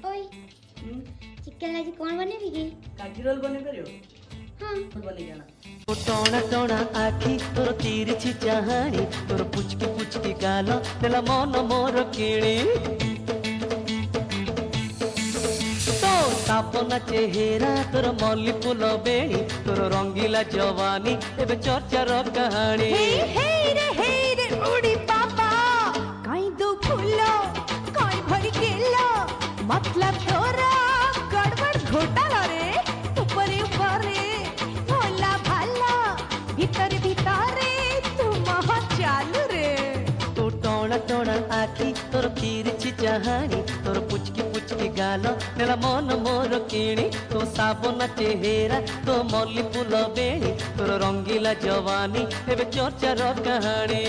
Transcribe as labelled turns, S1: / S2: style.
S1: ओए चिकन आज कौन बनेबी की
S2: काठी रोल बने करियो
S1: हां
S2: तो बने जाना
S3: टोना टोना आखि तोर तिरछी चाहाणी तोर पुचकी पुचकी गाल तेला मन मोर किणी तो तापना चेहरा तोर मल्ली फूल बेणी तोर रंगीला जवानी एबे चर्चार कहानी
S4: हे रे उड़ी बाबा काई दो फूलो काई भरी केलो मतलब तोरा गड़बड़ घोटाला रे ऊपरे ऊपरे भोला भाला भीतर भीतरे तू महा चालू रे
S3: तो टोना टोना आखि तोर तिरछी चाहाणी तोर पुचकी पुचकी गाल तेला मन मोर किणी तो साबना चेहरा तो मल्ली फूल बेणी तोर रंगीला जवानी एबे चर्चार कहानी